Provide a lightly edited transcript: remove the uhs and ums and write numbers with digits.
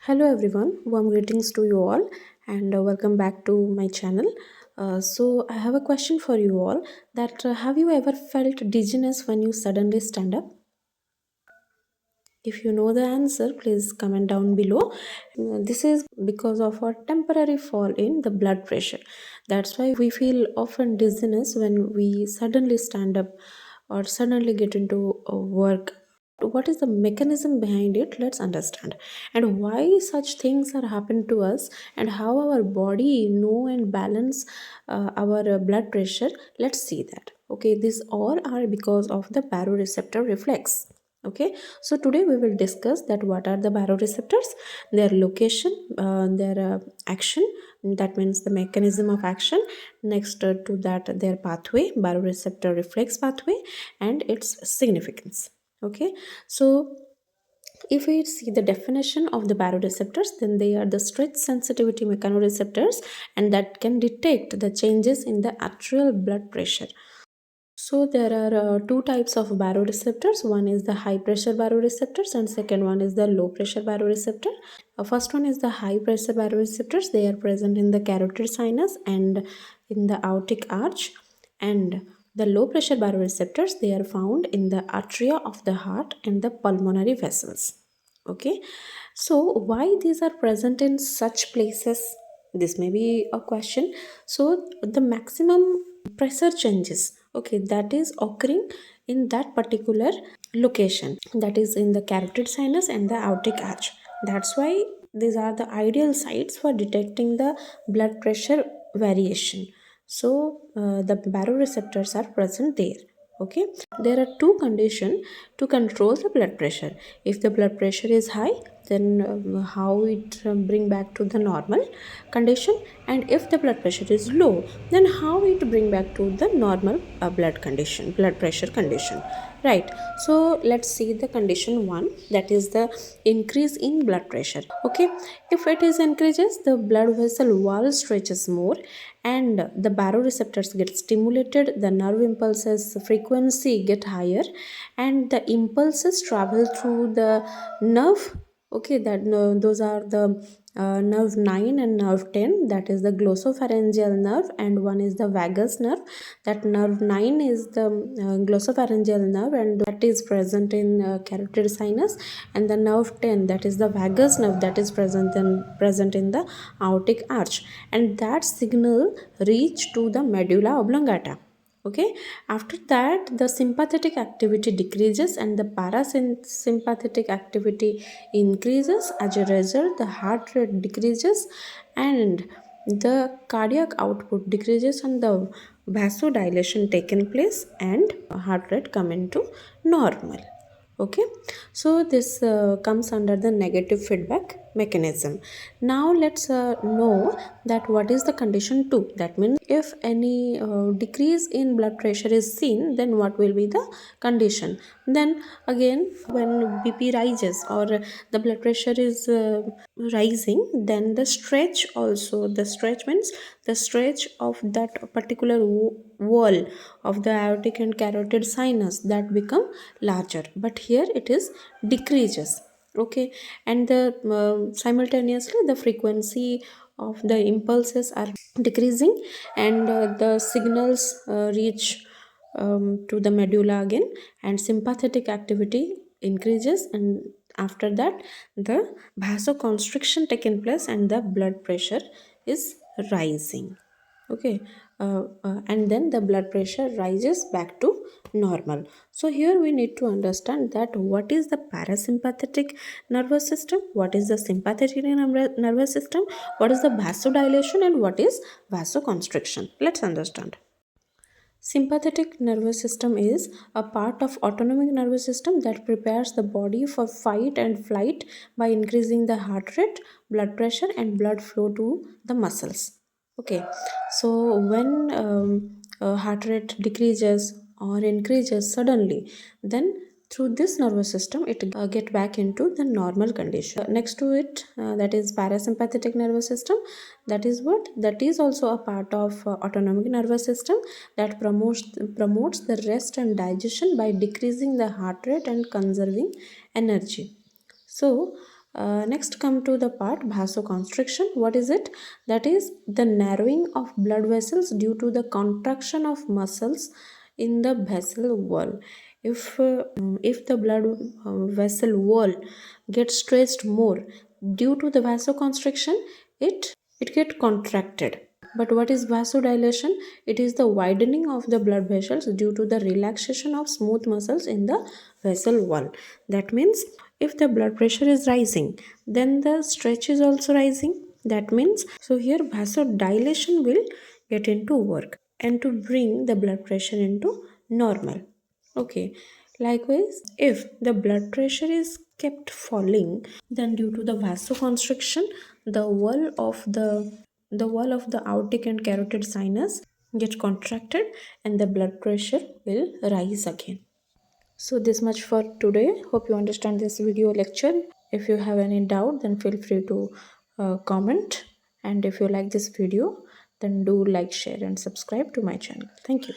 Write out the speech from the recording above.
Hello everyone, warm greetings to you all and welcome back to my channel. I have a question for you all that have you ever felt dizziness when you suddenly stand up? If you know the answer, please comment down below. This is because of a temporary fall in the blood pressure. That's why we feel often dizziness when we suddenly stand up or suddenly get into work. What is the mechanism behind it? Let's understand. And why such things are happening to us and how our body know and balance our blood pressure. Let's see that. Okay, these all are because of the baroreceptor reflex. Okay, so today we will discuss that what are the baroreceptors, their location, their action, that means the mechanism of action. Next to that, their pathway, baroreceptor reflex pathway, and its significance. Okay, so if we see the definition of the baroreceptors, then they are the stretch sensitivity mechanoreceptors and that can detect the changes in the arterial blood pressure. So there are two types of baroreceptors. One is the high pressure baroreceptors and second one is the low pressure baroreceptor. First one is the high pressure baroreceptors. They are present in the carotid sinus and in the aortic arch. And the low pressure baroreceptors, they are found in the atria of the heart and the pulmonary vessels. Okay, so why these are present in such places? This may be a question. So the maximum pressure changes, okay, that is occurring in that particular location, that is in the carotid sinus and the aortic arch. That's why these are the ideal sites for detecting the blood pressure variation. So the baroreceptors are present there. Okay, there are two conditions to control the blood pressure. If the blood pressure is high, then how it bring back to the normal condition, and if the blood pressure is low, then how it bring back to the normal blood pressure condition, right? So let's see the condition 1, that is the increase in blood pressure. Okay, if it is increases, the blood vessel wall stretches more and the baroreceptors get stimulated, the nerve impulses frequency get higher and the impulses travel through the nerve. Okay, that those are the nerve 9 and nerve 10, that is the glossopharyngeal nerve and one is the vagus nerve. That nerve 9 is the glossopharyngeal nerve and that is present in carotid sinus, and the nerve 10, that is the vagus nerve, that is present in the aortic arch, and that signal reach to the medulla oblongata. Okay, after that the sympathetic activity decreases and the parasympathetic activity increases. As a result, the heart rate decreases and the cardiac output decreases and the vasodilation taken place and heart rate come into normal. Okay, so this comes under the negative feedback mechanism. Now let's know that what is the condition 2. That means if any decrease in blood pressure is seen, then what will be the condition? Then again, when bp rises or the blood pressure is rising, then the stretch also, the stretch means the stretch of that particular wall of the aortic and carotid sinus, that become larger, but here it is decreases. Okay, and the simultaneously the frequency of the impulses are decreasing and the signals reach to the medulla again and sympathetic activity increases, and after that the vasoconstriction taken place and the blood pressure is rising. Okay, and then the blood pressure rises back to normal. So here we need to understand that what is the parasympathetic nervous system, what is the sympathetic nervous system, what is the vasodilation, and what is vasoconstriction. Let's understand. Sympathetic nervous system is a part of autonomic nervous system that prepares the body for fight and flight by increasing the heart rate, blood pressure, and blood flow to the muscles. Okay, so when heart rate decreases or increases suddenly, then through this nervous system it get back into the normal condition. Next to it, that is parasympathetic nervous system. That is also a part of autonomic nervous system that promotes the rest and digestion by decreasing the heart rate and conserving energy. So Next come to the part vasoconstriction. What is it? That is the narrowing of blood vessels due to the contraction of muscles in the vessel wall. If the blood vessel wall gets stressed more due to the vasoconstriction, it get contracted. But what is vasodilation? It is the widening of the blood vessels due to the relaxation of smooth muscles in the vessel wall. That means if the blood pressure is rising, then the stretch is also rising. That means, so here vasodilation will get into work and to bring the blood pressure into normal. Okay. Likewise, if the blood pressure is kept falling, then due to the vasoconstriction, the wall of the aortic and carotid sinus get contracted and the blood pressure will rise again. So this much for today. Hope you understand this video lecture. If you have any doubt, then feel free to comment. And if you like this video, then do like, share and subscribe to my channel. Thank you.